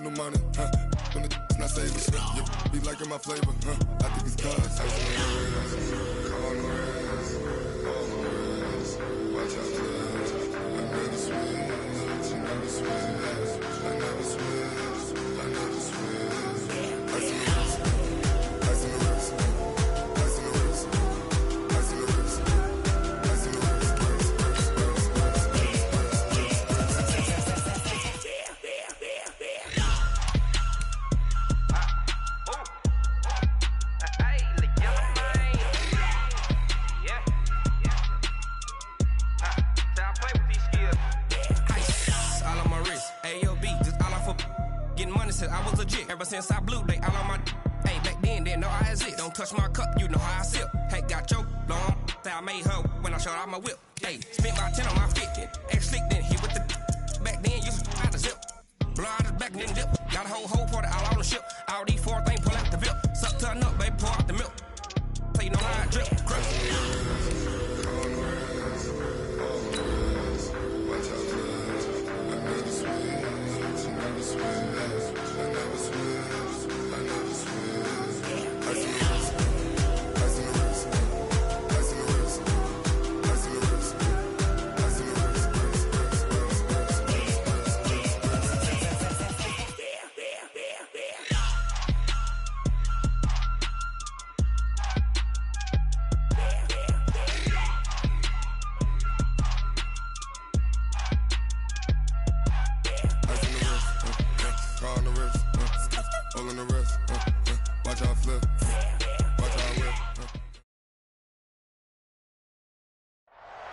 no money, when the not saving, yeah, be liking my flavor, I think it's cause ice on the wrist, on the wrist, on the wrist, watch out for I never switch, I never switch, I never switch, I never switch, ice on the wrist, ice on the wrist, ice on the wrist, ice on the wrist, ice on the wrist. I was legit ever since I blew they all on my hey back then didn't know I exist. Don't touch my cup, you know how I sip. Hey, got your long that I made her when I showed out my whip. Hey, spent about 10 on my fit. Ex slick then hit with the back then used to out the zip. Blow out his back then dip. Got a whole party all on the ship. All these four things pull out the VIP. Suck to a nut, baby, pour out the milk. Play no line drip. Crush.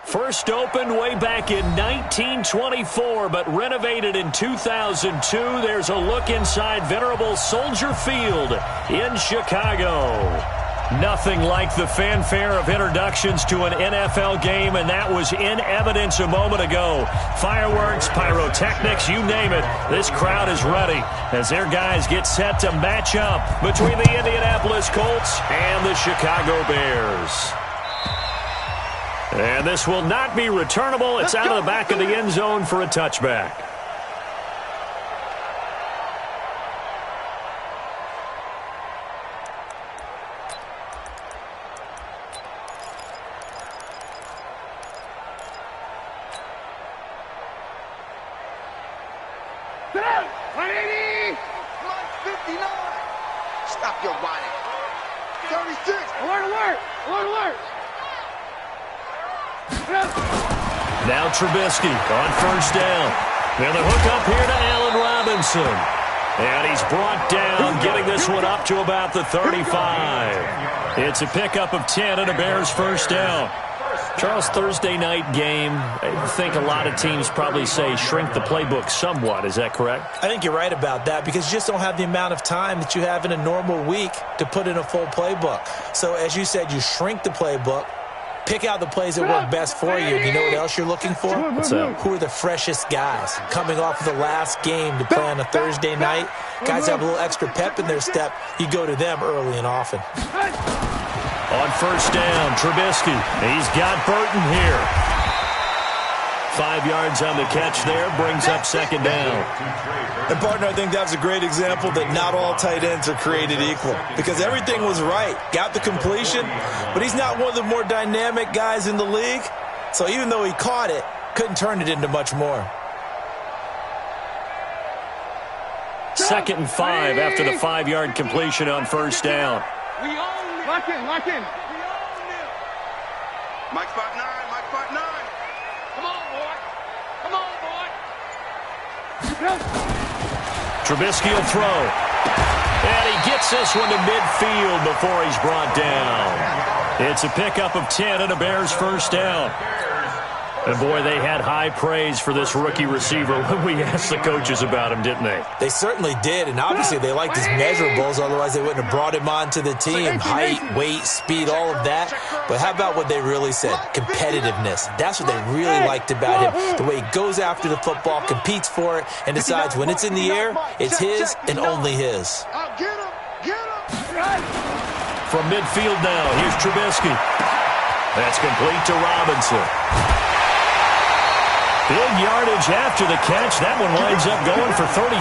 First opened way back in 1924, but renovated in 2002. There's a look inside venerable Soldier Field in Chicago. Nothing like the fanfare of introductions to an NFL game, and that was in evidence a moment ago. Fireworks, pyrotechnics, you name it. This crowd is ready as their guys get set to match up between the Indianapolis Colts and the Chicago Bears. And this will not be returnable. It's out of the back of the end zone for a touchback. Stop your whining. 36. Alert, alert. Alert, alert. Now Trubisky on first down. And the hook up here to Allen Robinson. And he's brought down, getting this one up to about the 35. It's a pickup of 10 and a Bears first down. Charles, Thursday night game, I think a lot of teams probably say shrink the playbook somewhat. Is that correct? I think you're right about that because you just don't have the amount of time that you have in a normal week to put in a full playbook. So as you said, you shrink the playbook. Pick out the plays that work best for you. You know what else you're looking for? What's that? Who are the freshest guys? Coming off of the last game to play on a Thursday night, guys have a little extra pep in their step. You go to them early and often. On first down, Trubisky. He's got Burton here. 5 yards on the catch there, brings up second down. And, partner, I think that's a great example that not all tight ends are created equal because everything was right. Got the completion, but he's not one of the more dynamic guys in the league. So even though he caught it, couldn't turn it into much more. 2nd and 5 after the 5-yard completion on first down. Lock in, lock in. Mike spot 9, Mike spot 9. Come on, boy. Come on, boy. Trubisky will throw. And he gets this one to midfield before he's brought down. It's a pickup of 10 and a Bears first down. And, boy, they had high praise for this rookie receiver when we asked the coaches about him, didn't they? They certainly did, and obviously they liked his measurables, otherwise they wouldn't have brought him onto the team. Height, weight, speed, all of that. But how about what they really said? Competitiveness. That's what they really liked about him. The way he goes after the football, competes for it, and decides when it's in the air, it's his and only his. From midfield now, here's Trubisky. That's complete to Robinson. Big yardage after the catch. That one winds up going for 36.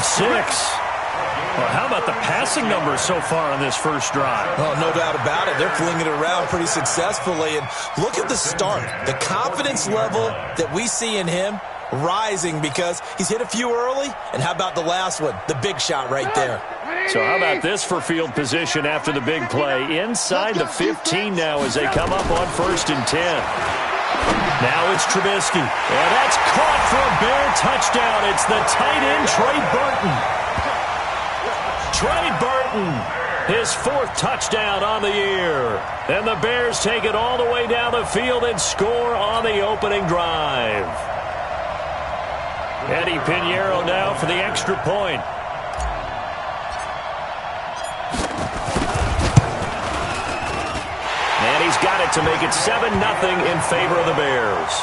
Well, how about the passing numbers so far on this first drive? Well, no doubt about it. They're flinging it around pretty successfully. And look at the start. The confidence level that we see in him rising because he's hit a few early. And how about the last one? The big shot right there. So how about this for field position after the big play? Inside the 15 now as they come up on 1st and 10. Now it's Trubisky. And that's caught for a Bear touchdown. It's the tight end, Trey Burton. Trey Burton, his 4th touchdown on the year. And the Bears take it all the way down the field and score on the opening drive. Eddie Pinheiro now for the extra point. And he's got it to make it 7-0 in favor of the Bears.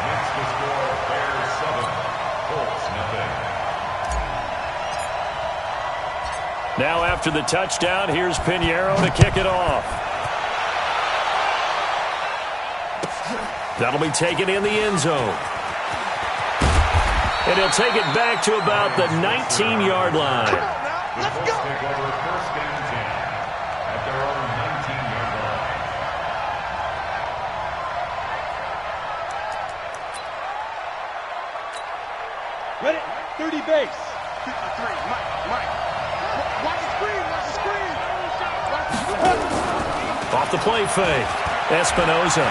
Next to score, Bears 7, Colts nothing. Now after the touchdown, here's Pinheiro to kick it off. That'll be taken in the end zone. And he'll take it back to about the 19-yard line. The Colts take over 1st and 10 at their own 19-yard line. Ready? 30 base. 53. Mike. Watch the screen. Off the play fake. Espinoza.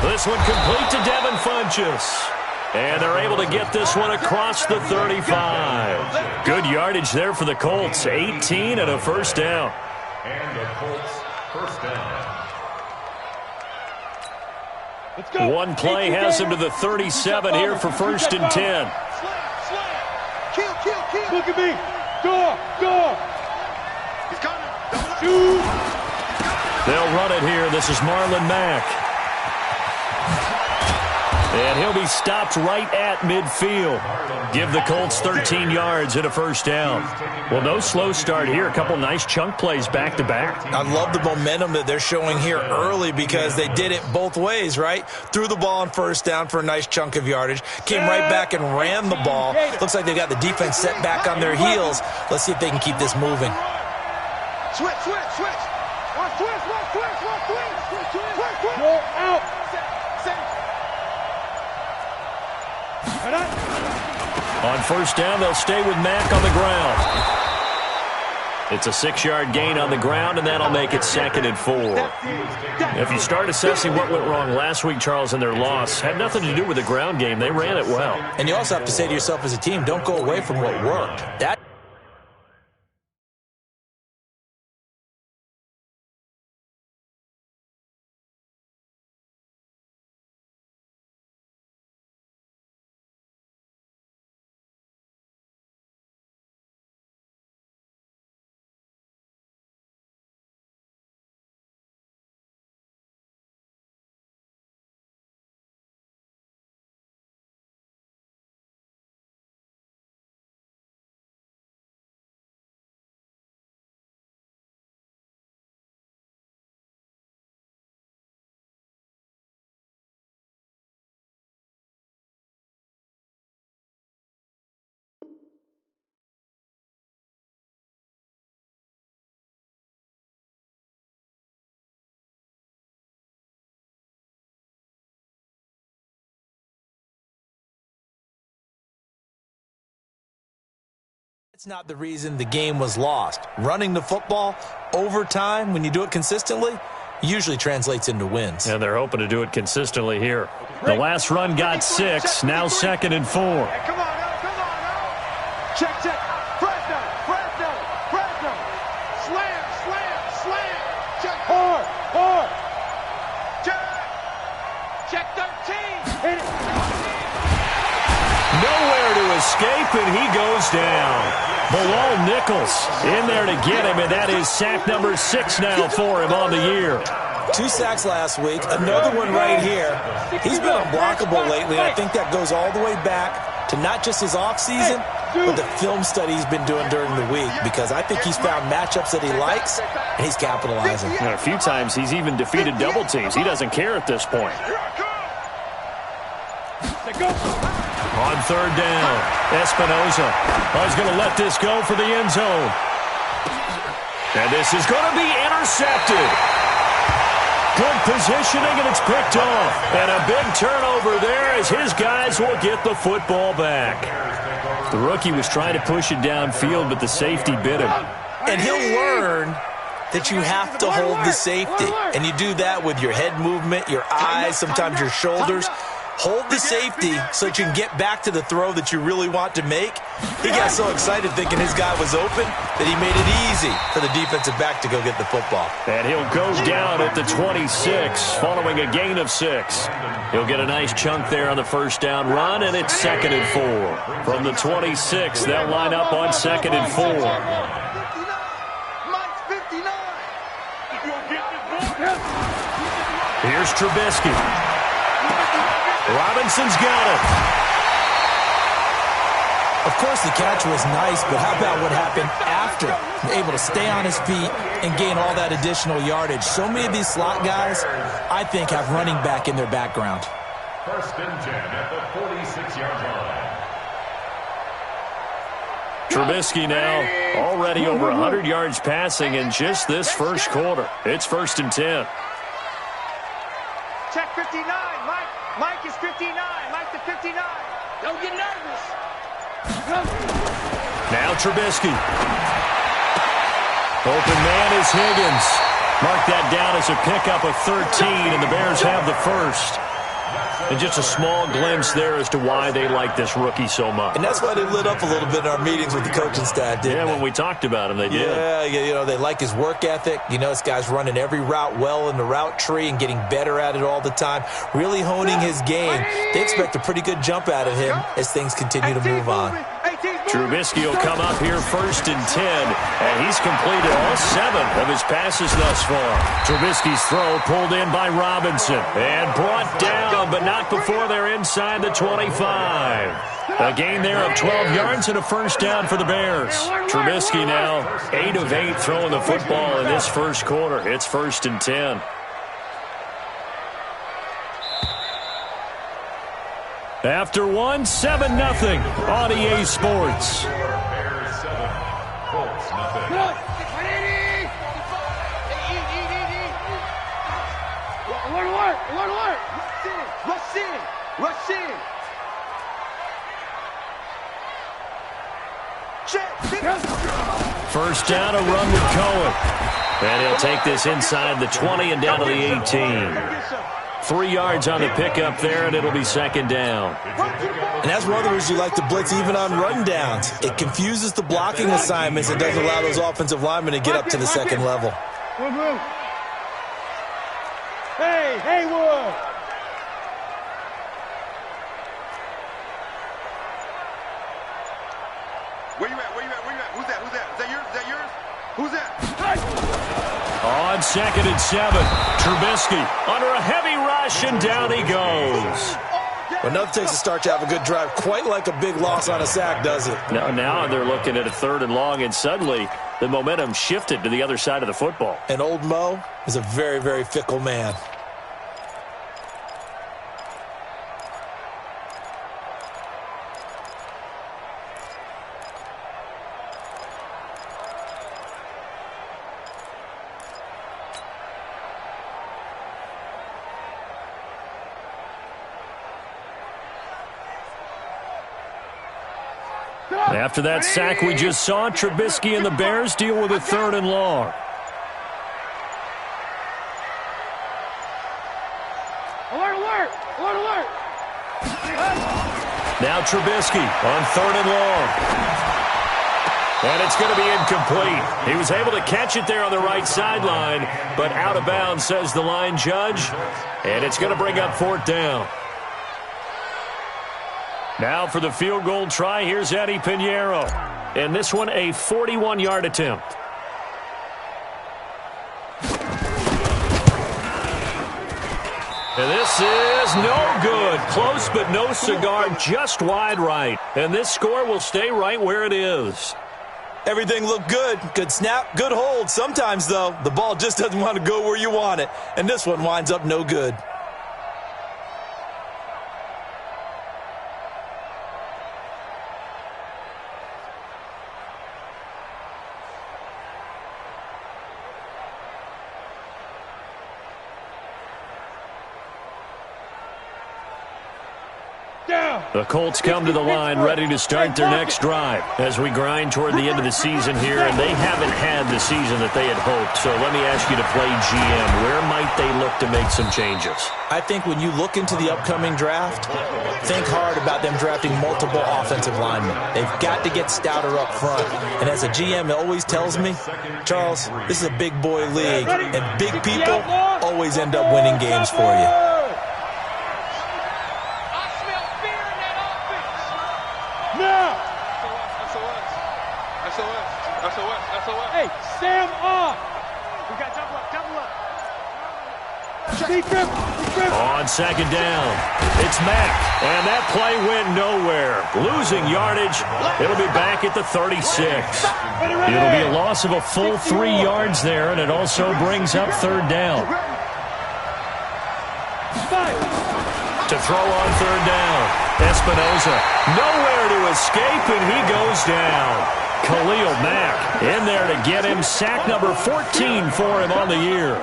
This one complete to Devin Funchess. And they're able to get this one across the 35. Good yardage there for the Colts. 18 and a first down. And the Colts first down. Let's go. One play has him to the 37 here for 1st and 10. Slam. Kill. Look at me. Go. He's coming. Shoot. They'll run it here. This is Marlon Mack. And he'll be stopped right at midfield. Give the Colts 13 yards and a first down. Well, no slow start here. A couple nice chunk plays back-to-back. I love the momentum that they're showing here early because they did it both ways, right? Threw the ball on 1st down for a nice chunk of yardage. Came right back and ran the ball. Looks like they got the defense set back on their heels. Let's see if they can keep this moving. Switch. Go out. On 1st down, they'll stay with Mack on the ground. It's a 6-yard gain on the ground, and that'll make it 2nd and 4. If you start assessing what went wrong last week, Charles, in their loss, had nothing to do with the ground game. They ran it well. And you also have to say to yourself as a team, don't go away from what worked. It's not the reason the game was lost. Running the football over time, when you do it consistently, usually translates into wins. And they're hoping to do it consistently here. The last run got 6, now 2nd and 4. Come on now. Check. Fresno. Slam. Check. Hard. Check 13. Hit it. Nowhere to escape, and he goes down. Bilal Nichols in there to get him, and that is sack number 6 now for him on the year. 2 sacks last week, another one right here. He's been unblockable lately, and I think that goes all the way back to not just his offseason, but the film study he's been doing during the week, because I think he's found matchups that he likes, and he's capitalizing. And a few times he's even defeated double teams. He doesn't care at this point. On third down, Espinoza is going to let this go for the end zone. And this is going to be intercepted. Good positioning, and it's picked off. And a big turnover there as his guys will get the football back. The rookie was trying to push it downfield, but the safety bit him. And he'll learn that you have to hold the safety. And you do that with your head movement, your eyes, sometimes your shoulders. Hold the safety so that you can get back to the throw that you really want to make. He got so excited thinking his guy was open that he made it easy for the defensive back to go get the football. And he'll go down at the 26 following a gain of 6. He'll get a nice chunk there on the first down run, and it's 2nd and 4. From the 26, they'll line up on 2nd and 4. Here's Trubisky. Robinson's got it. Of course, the catch was nice, but how about what happened after? Able to stay on his feet and gain all that additional yardage. So many of these slot guys, I think, have running back in their background. 1st and 10 at the 46-yard line. Trubisky now already over 100 yards passing in just this first quarter. It's 1st and 10. Check 59, Mike. Mike is 59. Mike to 59. Don't get nervous. Now Trubisky. Open man is Higgins. Mark that down as a pickup of 13, and the Bears have the first. And just a small glimpse there as to why they like this rookie so much. And that's why they lit up a little bit in our meetings with the coaching staff, didn't they? When we talked about him, they did. Yeah, you know, they like his work ethic. You know, this guy's running every route well in the route tree and getting better at it all the time, really honing his game. They expect a pretty good jump out of him as things continue to move on. Trubisky will come up here 1st and 10, and he's completed all 7 of his passes thus far. Trubisky's throw pulled in by Robinson and brought down, but not before they're inside the 25. A gain there of 12 yards and a first down for the Bears. Trubisky now 8 of 8 throwing the football in this first quarter. It's 1st and 10. After 1, 7-0 on EA Sports. Bears 7, Colts nothing. Alert! Rush in! First down, a run with Cohen. And he'll take this inside the 20 and down to the 18. 3 yards on the pickup there, and it'll be 2nd down. And that's one of the reasons you like to blitz even on run downs. It confuses the blocking assignments and doesn't allow those offensive linemen to get up to the second level. Hey, Haywood! Where you at? Who's that? Is that yours? Who's that? On 2nd and 7, Trubisky under a heavy rush, and down he goes. But nothing takes a start to have a good drive, quite like a big loss on a sack, does it? Now they're looking at a 3rd and long, and suddenly the momentum shifted to the other side of the football. And old Mo is a very, very fickle man. After that sack we just saw, Trubisky and the Bears deal with a 3rd and long. Alert! Now Trubisky on 3rd and long. And it's going to be incomplete. He was able to catch it there on the right sideline, but out of bounds, says the line judge. And it's going to bring up 4th down. Now for the field goal try, here's Eddie Pinheiro. And this one a 41-yard attempt. And this is no good. Close but no cigar, just wide right. And this score will stay right where it is. Everything looked good. Good snap, good hold. Sometimes, though, the ball just doesn't want to go where you want it. And this one winds up no good. The Colts come to the line ready to start their next drive as we grind toward the end of the season here, and they haven't had the season that they had hoped. So let me ask you to play GM. Where might they look to make some changes? I think when you look into the upcoming draft, think hard about them drafting multiple offensive linemen. They've got to get stouter up front. And as a GM, it always tells me, Charles, this is a big boy league, and big people always end up winning games for you. Hey, Sam off. We got double up. On second down, it's Mack, and that play went nowhere. Losing yardage, it'll be back at the 36. It'll be a loss of a full 3 yards there, and it also brings up third down. To throw on third down, Espinoza, nowhere to escape, and he goes down. Khalil Mack in there to get him. Sack number 14 for him on the year.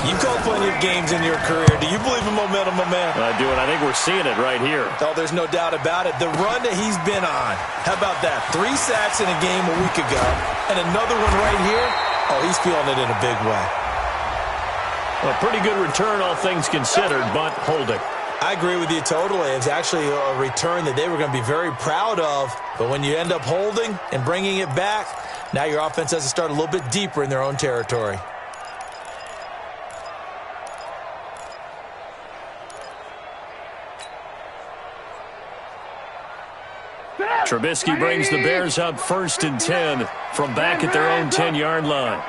You've called plenty of games in your career. Do you believe in momentum, my man? I do, and I think we're seeing it right here. Oh, there's no doubt about it. The run that he's been on. How about that? 3 sacks in a game a week ago, and another one right here. Oh, he's feeling it in a big way. A pretty good return, all things considered, but holding. I agree with you totally. It's actually a return that they were going to be very proud of. But when you end up holding and bringing it back, now your offense has to start a little bit deeper in their own territory. Trubisky brings the Bears up 1st and 10 from back at their own 10-yard line.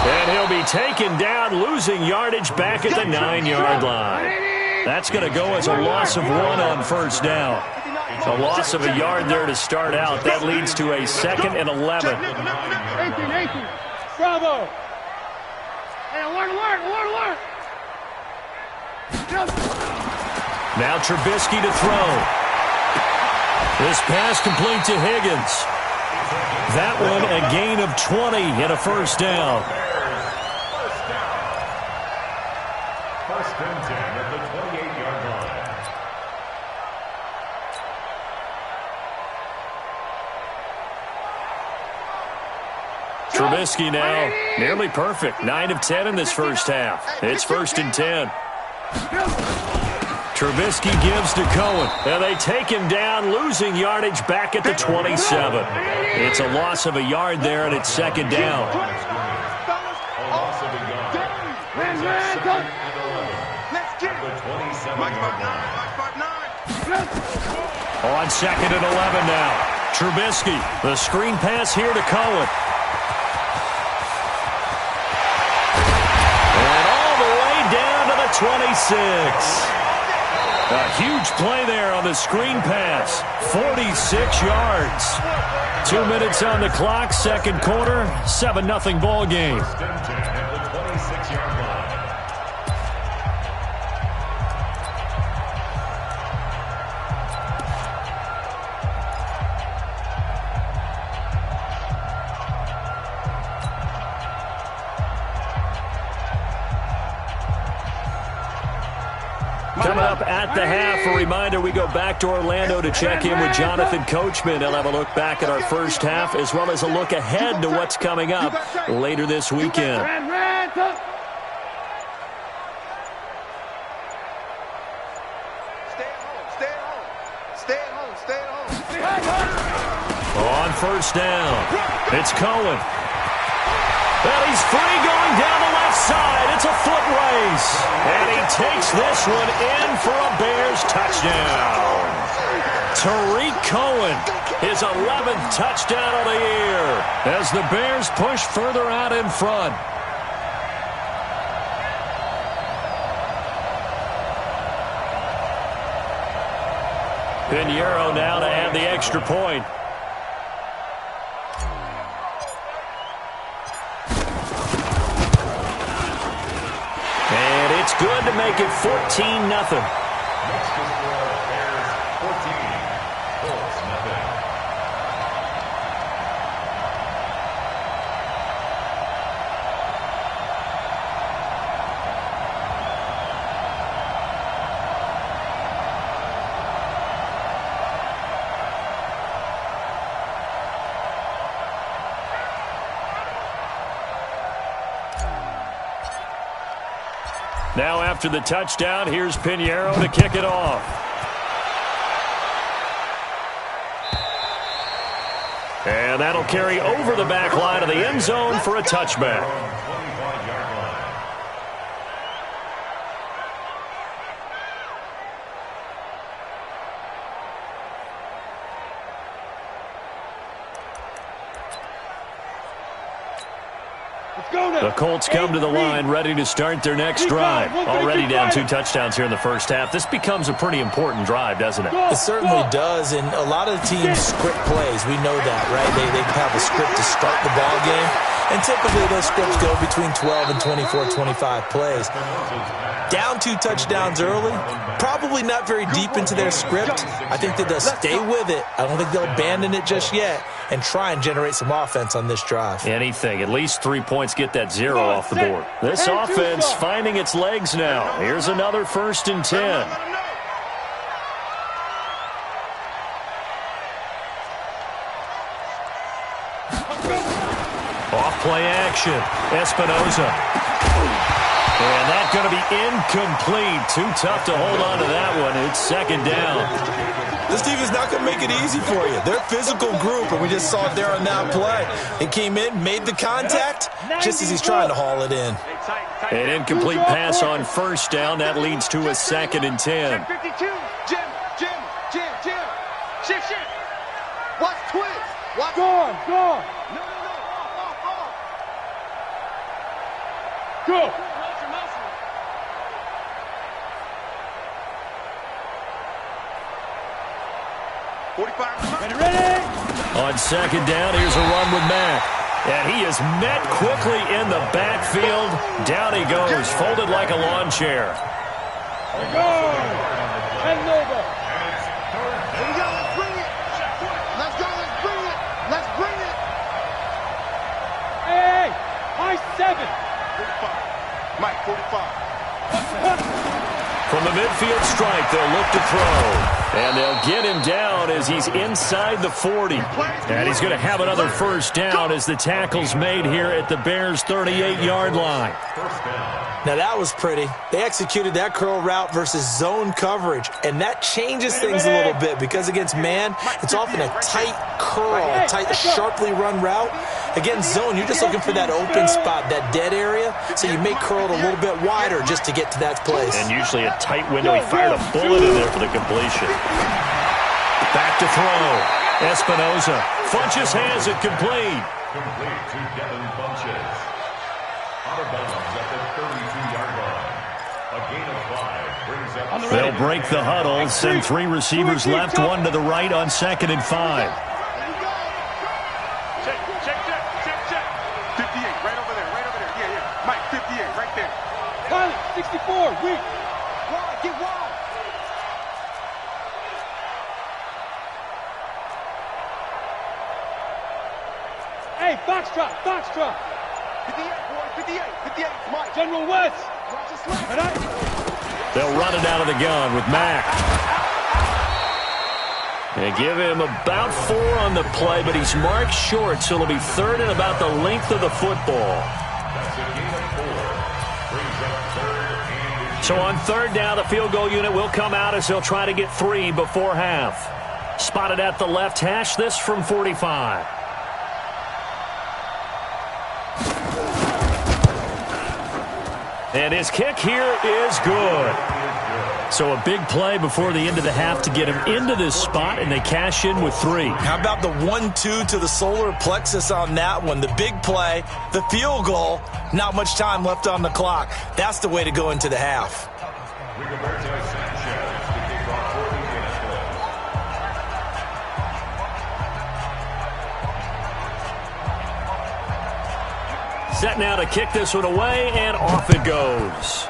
And he'll be taken down, losing yardage back at the 9-yard line. That's going to go as a loss of 1 on first down. A loss of a yard there to start out. That leads to a 2nd and 11. 18. Bravo. Hey, alert. Now Trubisky to throw. This pass complete to Higgins. That one a gain of 20 and a first down. First and 10 at the 28-yard line. Trubisky now nearly perfect. 9 of 10 in this first half. It's 1st and 10. Trubisky gives to Cohen, and they take him down, losing yardage back at the 27. It's a loss of a yard there, and it's 2nd down. A loss of a yard. Brings up 2nd and 11. At the 27-yard line. On 2nd and 11 now. Trubisky, the screen pass here to Cohen. And all the way down to the 26. A huge play there on the screen pass. 46 yards. 2 minutes on the clock, 2nd quarter, 7-0 ball game. First and 10 at the 26-yard line. Coming up at the half, a reminder, we go back to Orlando to check in with Jonathan Coachman. He'll have a look back at our first half as well as a look ahead to what's coming up later this weekend. On first down, it's Cohen. And he's free going down the left side. It's a foot race. And he takes this one in for a Bears touchdown. Tariq Cohen, his 11th touchdown of the year as the Bears push further out in front. Pinheiro now to add the extra point. And it's good to make it 14-0. Next to score, Bears 14, Colts nothing. Now after the touchdown, here's Pinheiro to kick it off. And that'll carry over the back line of the end zone for a touchback. The Colts come to the line ready to start their next drive. Already down 2 touchdowns here in the first half. This becomes a pretty important drive, doesn't it? It certainly does, and a lot of the teams script plays. We know that, right? They have a script to start the ball game, and typically those scripts go between 12 and 24, 25 plays. Down 2 touchdowns early, probably not very deep into their script. I think that they'll stay with it. I don't think they'll abandon it just yet and try and generate some offense on this drive. Anything. At least 3 points, get that 0 off the board. This offense finding its legs now. Here's another 1st and 10. Off-play action. Espinoza. And that's going to be incomplete. Too tough to hold on to that one. It's 2nd down. This team is not going to make it easy for you. They're a physical group, and we just saw it there on that play. He came in, made the contact, just as he's trying to haul it in. An incomplete pass on 1st down. That leads to a 2nd and 10. 52. Jim. Shift. Watch twist. Watch. Gone. No. Go. 45. Ready. On 2nd down, here's a run with Mack. And he is met quickly in the backfield. Down he goes, folded like a lawn chair. Here we go. Let's bring it. Let's bring it. Hey, high 7. 45. Mike, 45. From the midfield strike, they'll look to throw. And they'll get him down as he's inside the 40. And he's going to have another 1st down as the tackle's made here at the Bears' 38-yard line. Now that was pretty. They executed that curl route versus zone coverage, and that changes things a little bit because against man, it's often a tight curl, a tight, sharply run route. Against zone, you're just looking for that open spot, that dead area, so you may curl it a little bit wider just to get to that place. And usually a tight window. He fired a bullet in there for the completion. Back to throw. Espinoza. Funches has it complete. Complete to Devin Funches. Out of bounds at the 32-yard line. A gain of 5 brings up. They'll break the huddle. Send 3 receivers left, 1 to the right on 2nd and 5. Check. 58, right over there. Yeah. Mike, 58, right there. Pilot, 64, weak. Wide, get wide. Hey, Foxtrot. 58, boy, 58, Mike. General West. They'll run it out of the gun with Mack. They give him about 4 on the play, but he's marked short, so it'll be 3rd and about the length of the football. So on 3rd down, the field goal unit will come out as they'll try to get 3 before half. Spotted at the left hash, this from 45. And his kick here is good. So a big play before the end of the half to get him into this spot, and they cash in with 3. How about the 1-2 to the solar plexus on that one? The big play, the field goal, not much time left on the clock. That's the way to go into the half. Set now to kick this one away, and off it goes.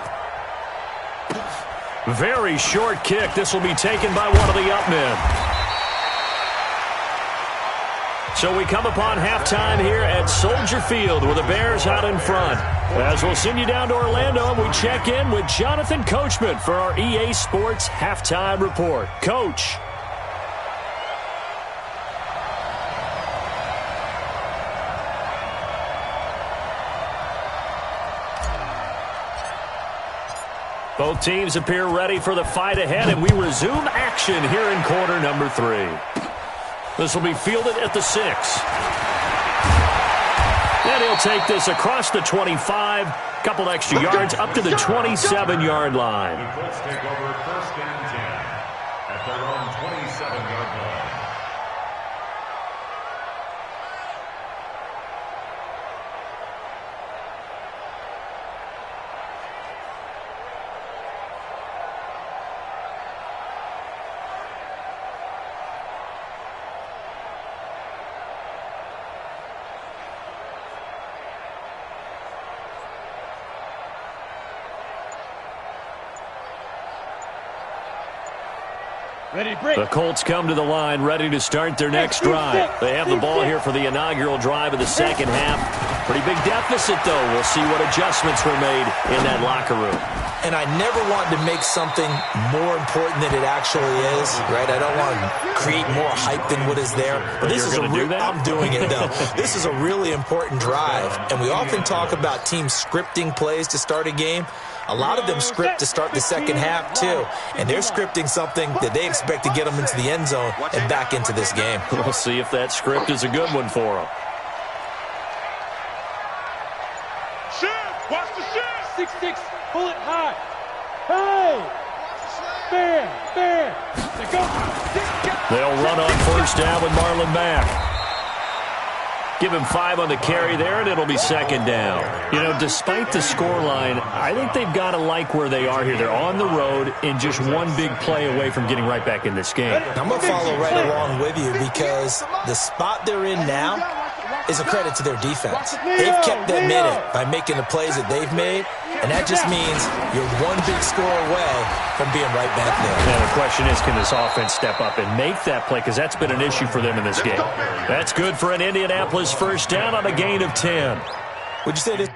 Very short kick. This will be taken by one of the up men. So we come upon halftime here at Soldier Field with the Bears out in front. As we'll send you down to Orlando, we check in with Jonathan Coachman for our EA Sports Halftime Report. Coach. Both teams appear ready for the fight ahead, and we resume action here in quarter number 3. This will be fielded at the 6. And he'll take this across the 25, couple extra yards up to the 27-yard line. The Colts take over 1st and 10 at their own 27-yard line. The Colts come to the line ready to start their next drive. They have the ball here for the inaugural drive of the second half. Pretty big deficit, though. We'll see what adjustments were made in that locker room. And I never want to make something more important than it actually is, right? I don't want to create more hype than what is there. But this is I'm doing it, though. This is a really important drive. And we often talk about teams scripting plays to start a game. A lot of them script to start the second half, too. And they're scripting something that they expect to get them into the end zone and back into this game. We'll see if that script is a good one for them. Shift! Watch the shift! 6-6, pull it high. Hey! Fair! They'll run on first down with Marlon Mack. Give him 5 on the carry there, and it'll be second down. You know, despite the scoreline, I think they've got to like where they are here. They're on the road and just one big play away from getting right back in this game. I'm going to follow right along with you because the spot they're in now is a credit to their defense. They've kept them in it by making the plays that they've made, and that just means you're one big score away from being right back there. Now the question is, can this offense step up and make that play? Because that's been an issue for them in this game. That's good for an Indianapolis first down on a gain of 10. Would you say this?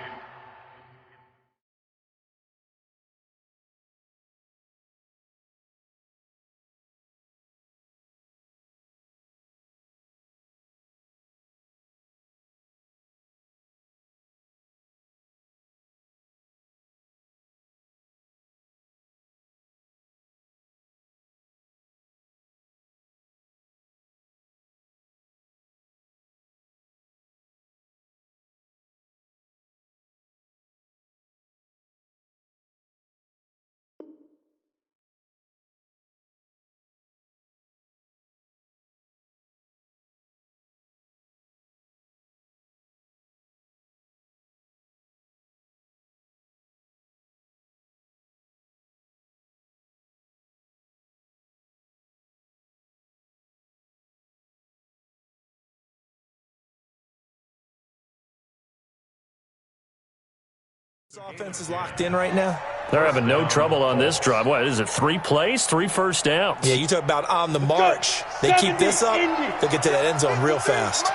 This offense is locked in right now. They're having no trouble on this drive. What is it, 3 plays, 3 first downs? Yeah, you talk about on the march. They keep this up, they'll get to that end zone real fast.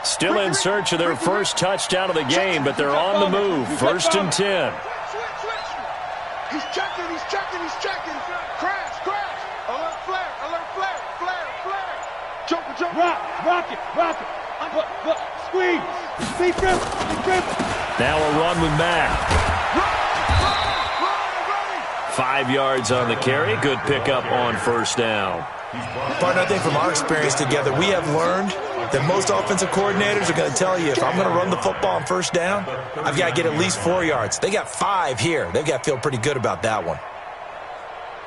Still in search of their first touchdown of the game, but they're on the move. 1st and 10. He's checking. Crash. Alert flare. Jump. Rock it. Squeeze. Be dribble. Now a run with Mack. 5 yards on the carry. Good pickup on first down. Partner, I think from our experience together, we have learned that most offensive coordinators are going to tell you, if I'm going to run the football on first down, I've got to get at least 4 yards. They got 5 here. They've got to feel pretty good about that one.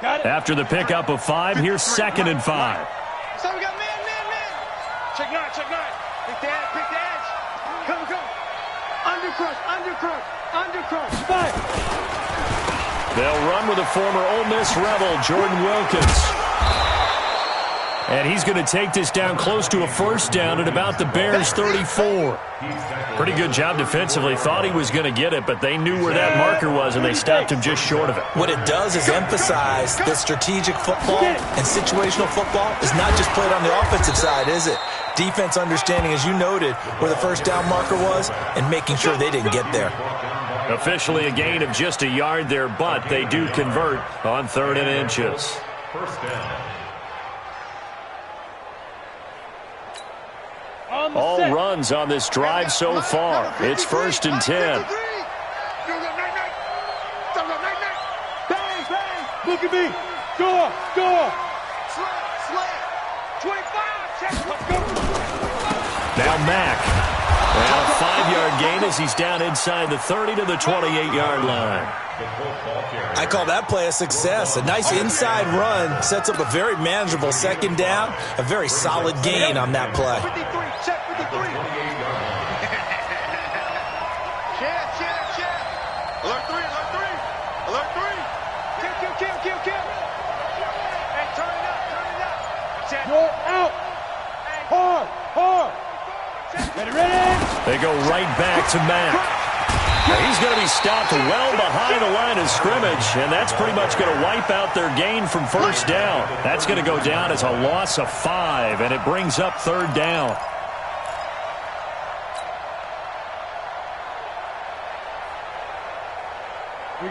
After the pickup of 5, here's 2nd and 5. So we got man. Check 9. Pick the edge. Come. Undercrush. Fight. They'll run with a former Ole Miss Rebel, Jordan Wilkins. And he's going to take this down close to a first down at about the Bears' 34. Pretty good job defensively. Thought he was going to get it, but they knew where that marker was, and they stopped him just short of it. What it does is emphasize that strategic football and situational football is not just played on the offensive side, is it? Defense understanding, as you noted, where the first down marker was and making sure they didn't get there. Officially a gain of just a yard there, but they do convert on 3rd and inches. First down. All runs on this drive so far. It's 1st and 10. Look at me. Score. Slam. 25. Check. Let's go. Now Mack. And a 5-yard gain as he's down inside the 30 to the 28-yard line. I call that play a success. A nice inside run sets up a very manageable second down. A very solid gain on that play. 53. Check 53. Check. Alert 3. Kill. And turn it up. Check. Go out. Hard. Ready. They go right back to Mack. He's going to be stopped well behind the line of scrimmage, and that's pretty much going to wipe out their gain from first down. That's going to go down as a loss of 5, and it brings up third down.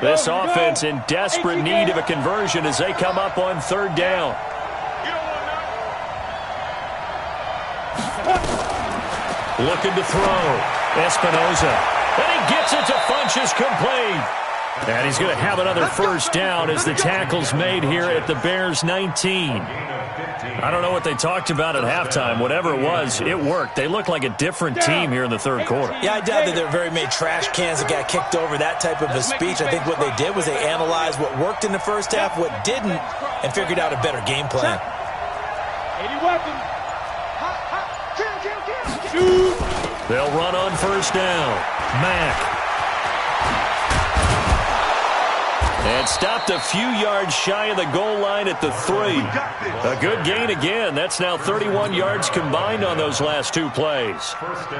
This offense in desperate need of a conversion as they come up on third down. Looking to throw. Espinoza. And he gets it to Funchess complete. And he's going to have another first down as the tackle's made here at the Bears 19. I don't know what they talked about at halftime. Whatever it was, it worked. They look like a different team here in the third quarter. Yeah, I doubt that there were very many trash cans that got kicked over, that type of a speech. I think what they did was they analyzed what worked in the first half, what didn't, and figured out a better game plan. 80 weapons. Shoot. They'll run on first down. Mack. And stopped a few yards shy of the goal line at the 3. A good gain again. That's now 31 yards combined on those last 2 plays.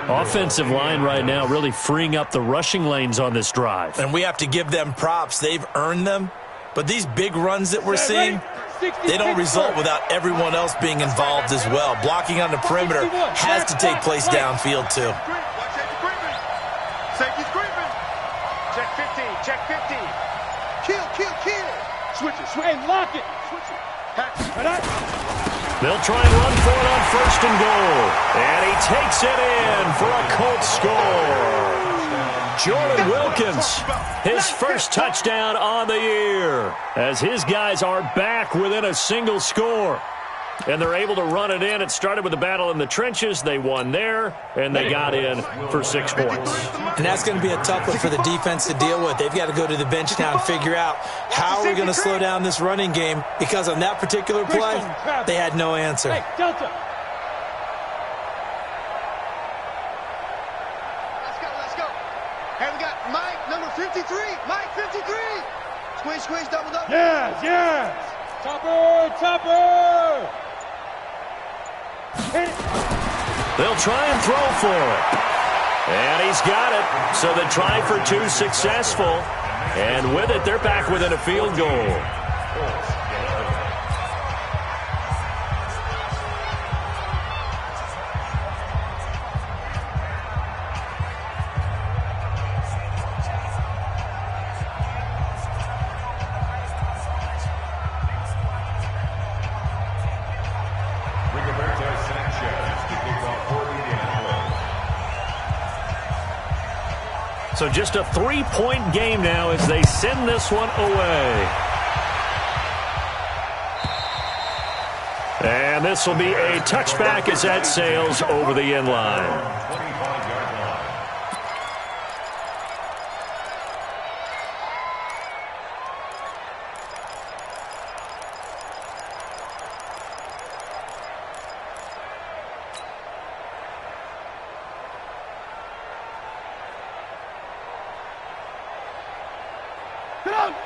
Offensive line right now really freeing up the rushing lanes on this drive. And we have to give them props. They've earned them. But these big runs that we're seeing, they don't result without everyone else being involved as well. Blocking on the perimeter has to take place downfield too. Safety's creeping. Check 15. Check 15. Kill. Switch it. And lock it. They'll try and run for it on first and goal. And he takes it in for a Colts score. Jordan Wilkins, his first touchdown on the year, as his guys are back within a single score. And they're able to run it in. It started with a battle in the trenches. They won there, and they got in for 6 points. And that's going to be a tough one for the defense to deal with. They've got to go to the bench now and figure out how are we going to slow down this running game, because on that particular play, they had no answer. Hey, Delta. Let's go. Hey, we got Mike, number 53. Mike, 53. Squish, double. Yes. Topper. They'll try and throw for it. And he's got it. So the try for 2 successful. And with it, they're back within a field goal. So just a 3-point game now as they send this one away. And this will be a touchback as that sails over the end line.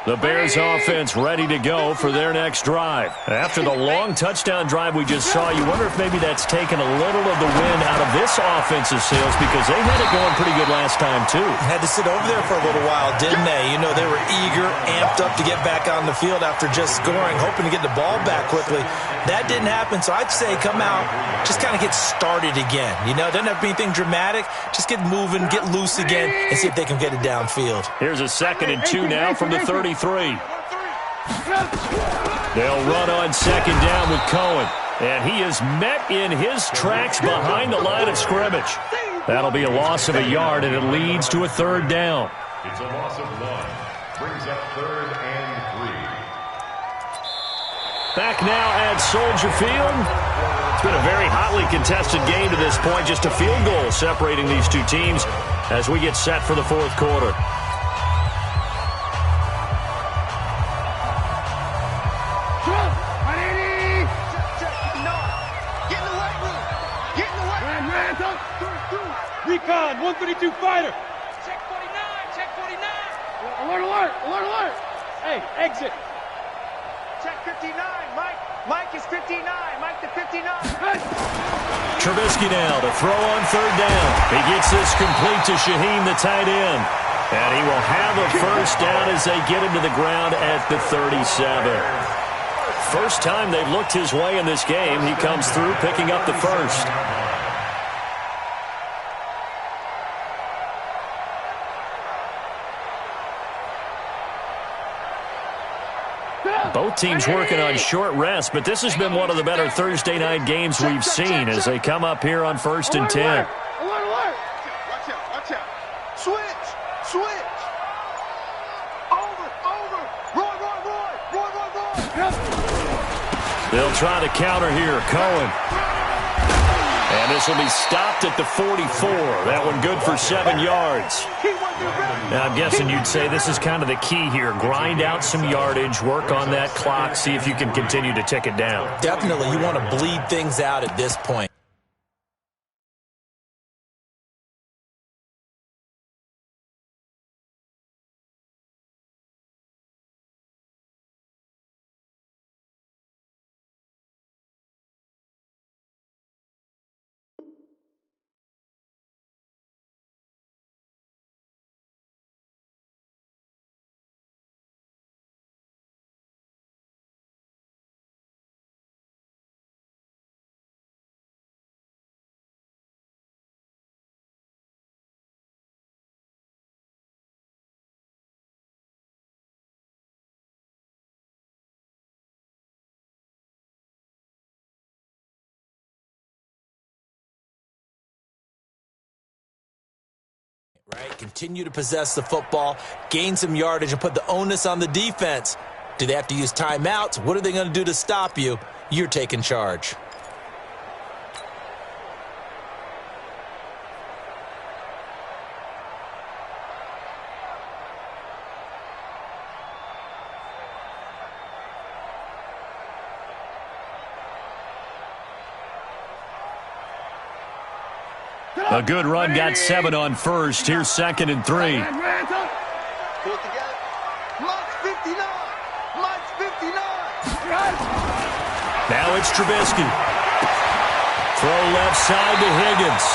The Bears offense ready to go for their next drive. After the long touchdown drive we just saw, you wonder if maybe that's taken a little of the wind out of this offensive sails, because they had it going pretty good last time too. Had to sit over there for a little while, didn't they? You know, they were eager, amped up to get back on the field after just scoring, hoping to get the ball back quickly. That didn't happen, so I'd say come out, just kind of get started again. You know, doesn't have to be anything dramatic. Just get moving, get loose again, and see if they can get it downfield. Here's a 2nd and 2 now from the 33. They'll run on 2nd down with Cohen. And he is met in his tracks behind the line of scrimmage. That'll be a loss of a yard, and it leads to a 3rd down. It's a loss of 1. Brings up 3rd and 3. Back now at Soldier Field. It's been a very hotly contested game to this point. Just a field goal separating these two teams as we get set for the fourth quarter. Recon, 132 fighter. Check 49, check 49. Alert, alert, alert, alert. Hey, exit. Check 59, Mike. Mike is 59. Mike to 59. Trubisky now to throw on third down. He gets this complete to Shaheen, the tight end. And he will have a first down as they get him to the ground at the 37. First time they've looked his way in this game. He comes through picking up the first. Both teams working on short rest, but this has been one of the better Thursday night games we've seen as they come up here on 1st and 10. Alert, alert. Watch out, watch out. Switch, switch. Over, over. Roy. They'll try to counter here. Cohen. And this will be stopped at the 44. That one good for 7 yards. Now, I'm guessing you'd say this is kind of the key here. Grind out some yardage, work on that clock, see if you can continue to tick it down. Definitely, you want to bleed things out at this point. Right, continue to possess the football, gain some yardage, and put the onus on the defense. Do they have to use timeouts? What are they going to do to stop you? You're taking charge. A good run, got 7 on first. Here's 2nd and 3. Pull it together. Mike's 59. Mike's 59. Now it's Trubisky. Throw left side to Higgins.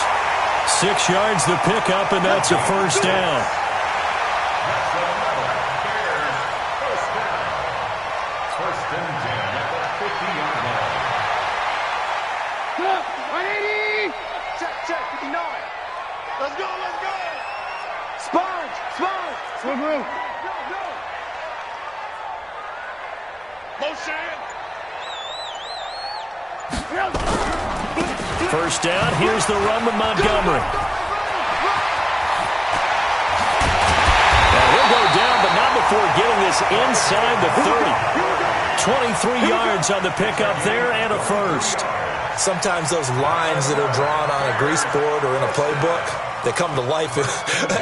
6 yards the pickup, and that's a first down. First and 10 at the 50-yard line. Check 59. Let's go, let's go. Sponge, sponge. Go, go. Go, go. Motion. First down, here's the run with Montgomery. And he'll go down, but not before getting this inside the 30. 23 yards on the pickup there and a first. Sometimes those lines that are drawn on a grease board or in a playbook, they come to life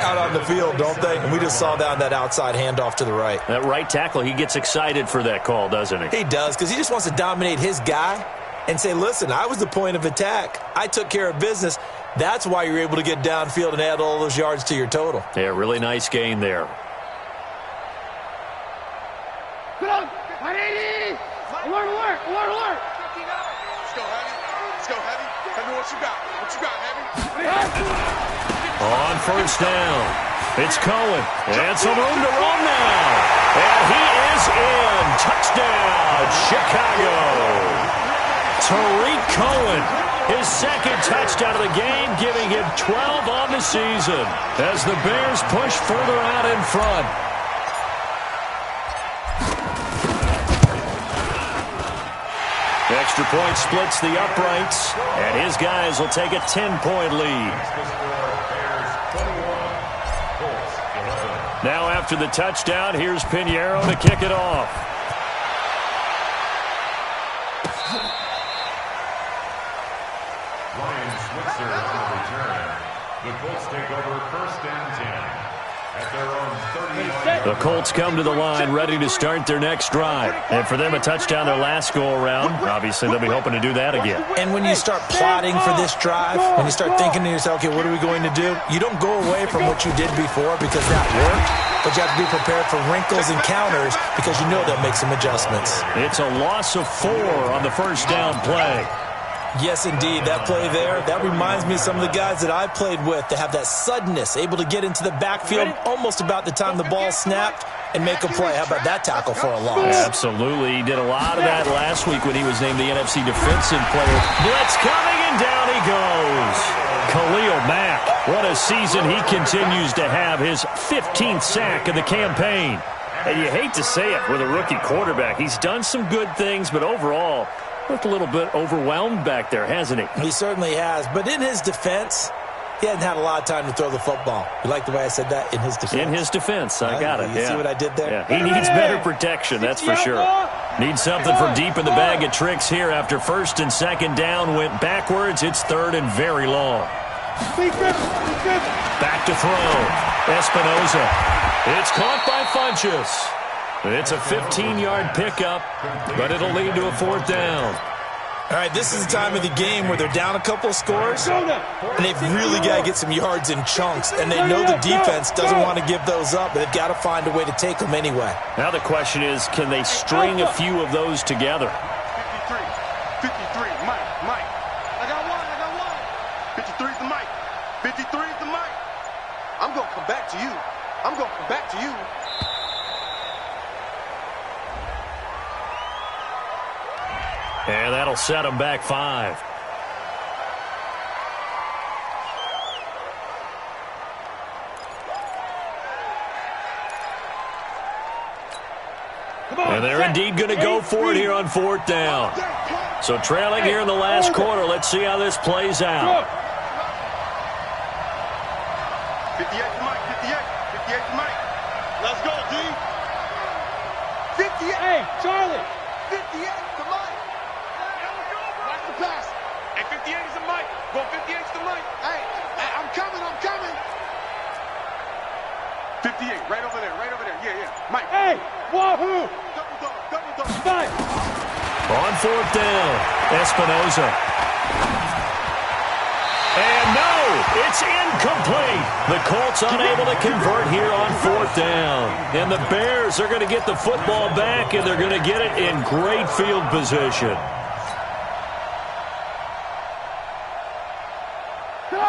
out on the field, don't they? And we just saw that on that outside handoff to the right. That right tackle, he gets excited for that call, doesn't he? He does, because he just wants to dominate his guy and say, listen, I was the point of attack. I took care of business. That's why you're able to get downfield and add all those yards to your total. Yeah, really nice gain there. Get up. 180. Alert, alert, alert, alert. Let's go, Heavy. Let's go, Heavy. Heavy, what you got? What you got, Heavy? On first down, it's Cohen. And some room to run now. And he is in. Touchdown, Chicago. Tariq Cohen, his 2nd touchdown of the game, giving him 12 on the season as the Bears push further out in front. Extra point splits the uprights, and his guys will take a 10-point lead. Now after the touchdown, here's Pinheiro to kick it off. The Colts come to the line ready to start their next drive. And for them, a touchdown their last go-around. Obviously, they'll be hoping to do that again. And when you start plotting for this drive, when you start thinking to yourself, okay, what are we going to do? You don't go away from what you did before because that worked, but you have to be prepared for wrinkles and counters because you know they'll make some adjustments. It's a loss of 4 on the first down play. Yes, indeed. That play there, that reminds me of some of the guys that I've played with that have that suddenness, able to get into the backfield almost about the time the ball snapped and make a play. How about that tackle for a loss? Absolutely. He did a lot of that last week when he was named the NFC Defensive Player. Blitz coming, and down he goes. Khalil Mack, what a season he continues to have. His 15th sack of the campaign. And you hate to say it with a rookie quarterback. He's done some good things, but overall, looked a little bit overwhelmed back there, hasn't he? He certainly has. But in his defense, he hasn't had a lot of time to throw the football. You like the way I said that? In his defense? In his defense. I got it. You see what I did there? Yeah. He needs better protection, that's for sure. Needs something from deep in the bag of tricks here after first and second down. Went backwards. It's third and very long. Back to throw. Espinoza. It's caught by Funchess. It's a 15-yard pickup, but it'll lead to a 4th down. All right, this is the time of the game where they're down a couple of scores, and they've really got to get some yards in chunks, and they know the defense doesn't want to give those up, but they've got to find a way to take them anyway. Now the question is, can they string a few of those together? 53, Mike. I got one. 53's the Mike. 53's the Mike. I'm going to come back to you. And that'll set them back 5. And they're indeed going to go for it here on 4th down. So trailing here in the last quarter. Let's see how this plays out. 58 to Mike. 58 to Mike. Let's go, D. 58. Hey, Charlie. 58 to Mike. Watch the pass. Hey, 58 is to Mike. Go 58 to Mike. Hey, I'm coming. 58, right over there. Yeah. Mike. Hey, wahoo. Double dog. Five. On 4th down, Espinoza. And no, it's incomplete. The Colts unable to convert here on 4th down. And the Bears are going to get the football back, and they're going to get it in great field position.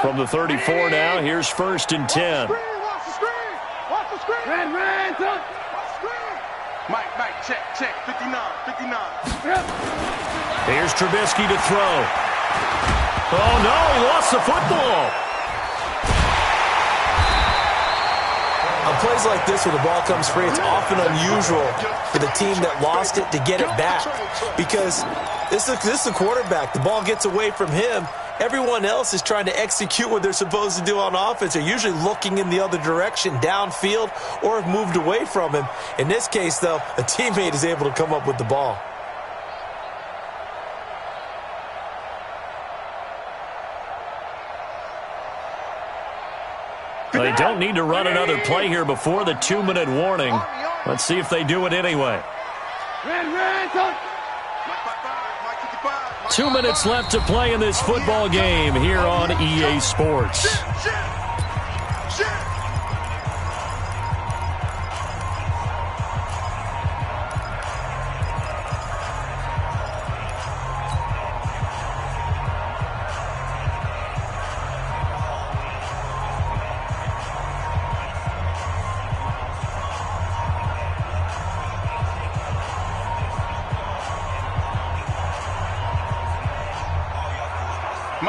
From the 34 now, here's 1st and 10. Watch the screen. Ran, touch. Mike, check. 59. Here's Trubisky to throw. Oh, no, he lost the football. On plays like this where the ball comes free, it's often unusual for the team that lost it to get it back. Because this is the quarterback. The ball gets away from him. Everyone else is trying to execute what they're supposed to do on offense. They're usually looking in the other direction, downfield, or have moved away from him. In this case, though, a teammate is able to come up with the ball. They don't need to run another play here before the 2-minute warning. Let's see if they do it anyway. Ran, touch. 2 minutes left to play in this football game here on EA Sports.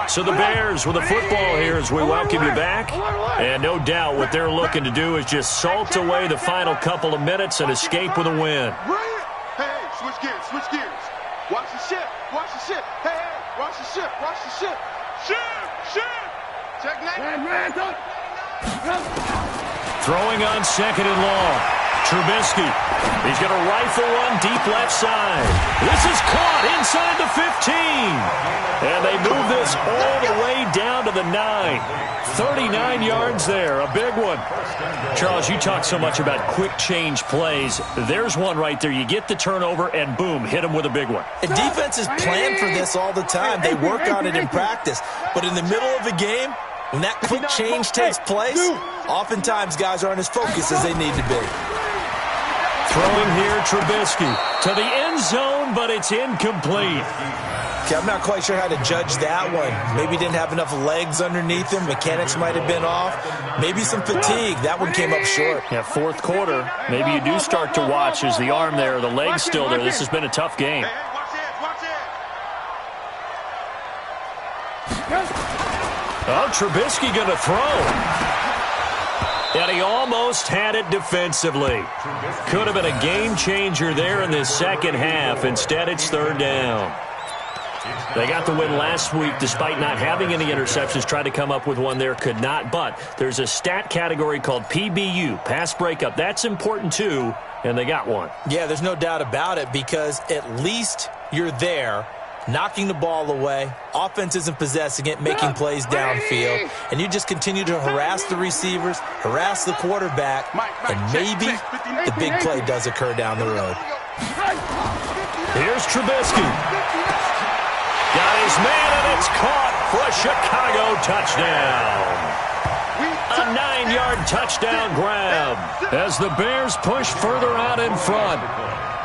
So the Bears with a football here as we welcome you back. And no doubt what they're looking to do is just salt away the final couple of minutes and escape with a win. Hey, switch gears. Watch the ship. Hey, watch the ship. Ship. Check name. Ran, touch. Throwing on 2nd and long. Trubisky. He's going to rifle one deep left side. This is caught inside the 15. And they move this all the way down to the 9. 39 yards there, a big one. Charles, you talk so much about quick change plays. There's one right there. You get the turnover, and boom, hit him with a big one. And defenses plan for this all the time. They work on it in practice. But in the middle of a game, when that quick change takes place, oftentimes guys aren't as focused as they need to be. Throwing here, Trubisky to the end zone, but it's incomplete. Okay, I'm not quite sure how to judge that one. Maybe didn't have enough legs underneath him. Mechanics might have been off. Maybe some fatigue. That one came up short. Yeah, fourth quarter. Maybe you do start to watch. Is the arm there, the leg's still there? This has been a tough game. Oh, Trubisky going to throw. And he almost had it defensively. Could have been a game changer there in this second half. Instead, it's third down. They got the win last week despite not having any interceptions. Tried to come up with one there, could not. But there's a stat category called PBU, pass breakup. That's important too, and they got one. Yeah, there's no doubt about it because at least you're there, knocking the ball away. Offense isn't possessing it, making plays downfield. And you just continue to harass the receivers, harass the quarterback, and maybe the big play does occur down the road. Here's Trubisky. Got his man, and it's caught for a Chicago touchdown. A 9-yard touchdown grab as the Bears push further out in front.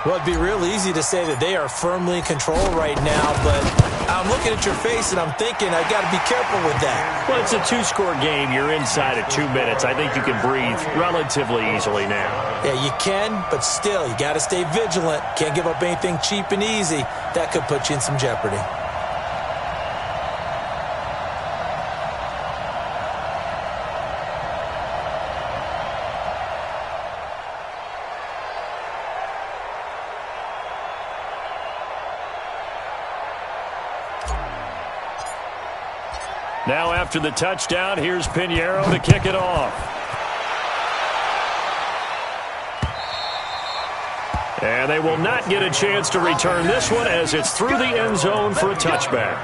Well, it'd be real easy to say that they are firmly in control right now, but I'm looking at your face and I'm thinking I've got to be careful with that. Well, it's a 2-score game. You're inside of 2 minutes. I think you can breathe relatively easily now. Yeah, you can, but still, you got to stay vigilant. Can't give up anything cheap and easy. That could put you in some jeopardy. Now after the touchdown, here's Pinheiro to kick it off. And they will not get a chance to return this one as it's through the end zone for a touchback.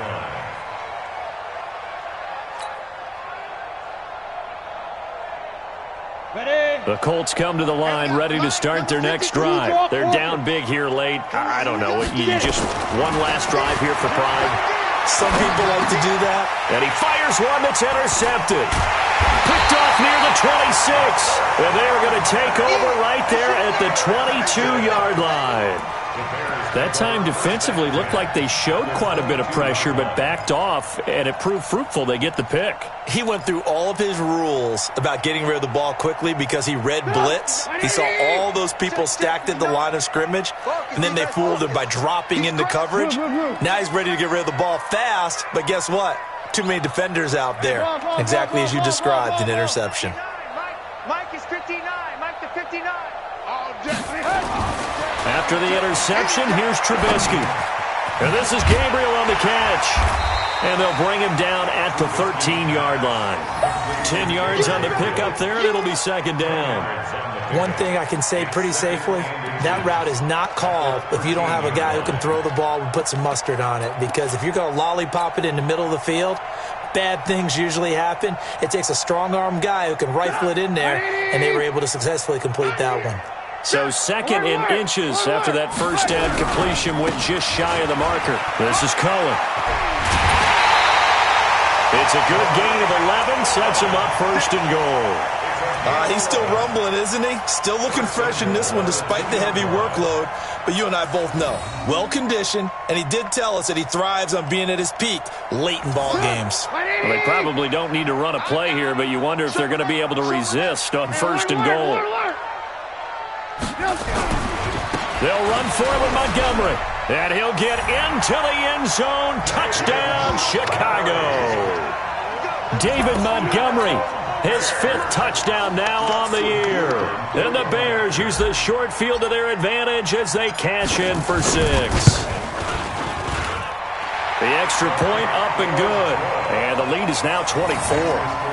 The Colts come to the line ready to start their next drive. They're down big here late. I don't know. You just one last drive here for pride. Some people like to do that. And he fires one that's intercepted. Picked off near the 26. And they are going to take over right there at the 22-yard line. That time defensively looked like they showed quite a bit of pressure but backed off, and it proved fruitful. They get the pick. He went through all of his rules about getting rid of the ball quickly because he read blitz. He saw all those people stacked at the line of scrimmage, and then they fooled him by dropping into coverage. Now he's ready to get rid of the ball fast, but guess what? Too many defenders out there. Exactly as you described, an interception. Mike is 59. Mike the 59. After the interception, here's Trubisky. And this is Gabriel on the catch. And they'll bring him down at the 13-yard line. 10 yards on the pickup there, and it'll be second down. One thing I can say pretty safely, that route is not called if you don't have a guy who can throw the ball and put some mustard on it. Because if you're going to lollipop it in the middle of the field, bad things usually happen. It takes a strong-arm guy who can rifle it in there, and they were able to successfully complete that one. So second in inches after that first down completion went just shy of the marker. This is Cohen. It's a good gain of 11, sets him up first and goal. He's still rumbling, isn't he? Still looking fresh in this one despite the heavy workload. But you and I both know, well-conditioned, and he did tell us that he thrives on being at his peak late in ball games. Well, they probably don't need to run a play here, but you wonder if they're going to be able to resist on first and goal. They'll run for it with Montgomery. And he'll get into the end zone. Touchdown, Chicago. David Montgomery, his 5th touchdown now on the year. And the Bears use the short field to their advantage as they cash in for 6. The extra point up and good. And the lead is now 24.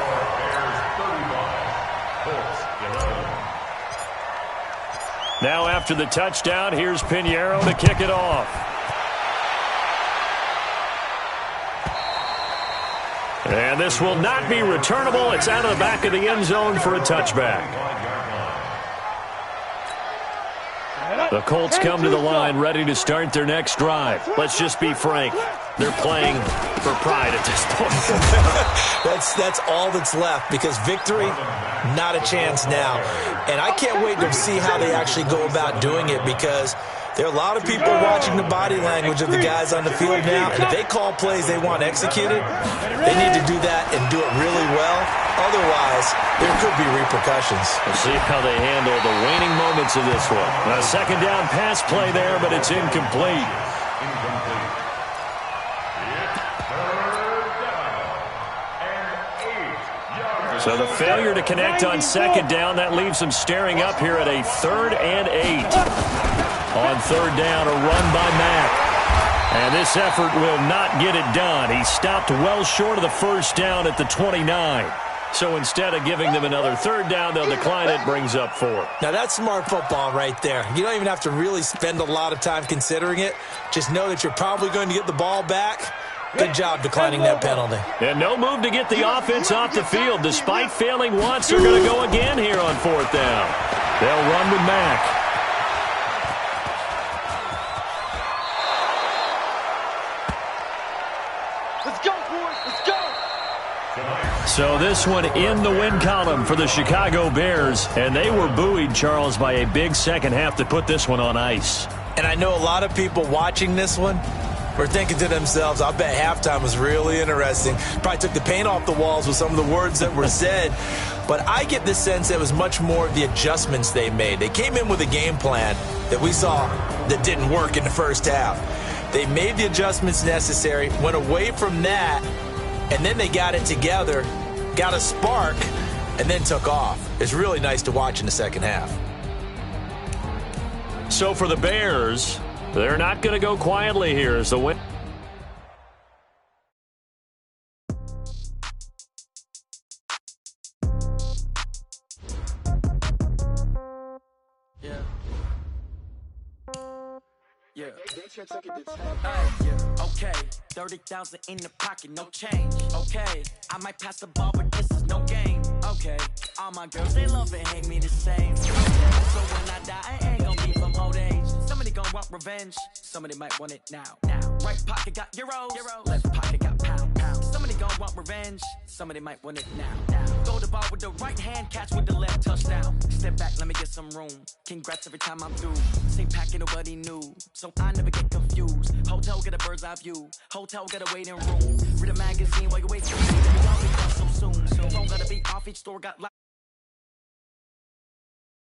Now after the touchdown, here's Pinheiro to kick it off. And this will not be returnable. It's out of the back of the end zone for a touchback. The Colts come to the line ready to start their next drive. Let's just be frank. They're playing for pride at this point. That's all that's left because victory, not a chance now. And I can't wait to see how they actually go about doing it because there are a lot of people watching the body language of the guys on the field now. And if they call plays they want executed, they need to do that and do it really well. Otherwise, there could be repercussions. We'll see how they handle the waning moments of this one. A second down pass play there, but it's incomplete. So the failure to connect on second down, that leaves them staring up here at a 3rd and 8. On third down, a run by Mack. And this effort will not get it done. He stopped well short of the first down at the 29. So instead of giving them another third down, they'll decline it, brings up 4. Now that's smart football right there. You don't even have to really spend a lot of time considering it. Just know that you're probably going to get the ball back. Good job declining that penalty. And no move to get the offense off the field. Despite failing once, they're going to go again here on 4th down. They'll run with Mack. Let's go, boys. Let's go. So this one in the win column for the Chicago Bears. And they were buoyed, Charles, by a big second half to put this one on ice. And I know a lot of people watching this one were thinking to themselves, I bet halftime was really interesting. Probably took the paint off the walls with some of the words that were said. But I get the sense it was much more of the adjustments they made. They came in with a game plan that we saw that didn't work in the first half. They made the adjustments necessary, went away from that, and then they got it together, got a spark, and then took off. It's really nice to watch in the second half. So for the Bears, they're not going to go quietly here as the win. Yeah. Yeah. Okay. 30,000 in the pocket, no change. Okay. I might pass the ball, but this is no game. Okay. All my girls, they love and hate me the same. So when I die, I ain't gonna be from old age. Somebody gonna want revenge. Somebody might want it now. Right pocket got euros. Left pocket got pounds. Somebody gonna want revenge. Somebody might want it now. Throw the ball with the right hand, catch with the left, touchdown. Step back, let me get some room. Congrats every time I'm through. Same packet, nobody knew. So I never get confused. Hotel get a bird's eye view. Hotel get a waiting room. Read a magazine while you wait for me. We all be done so soon. So phone gotta be off, each store got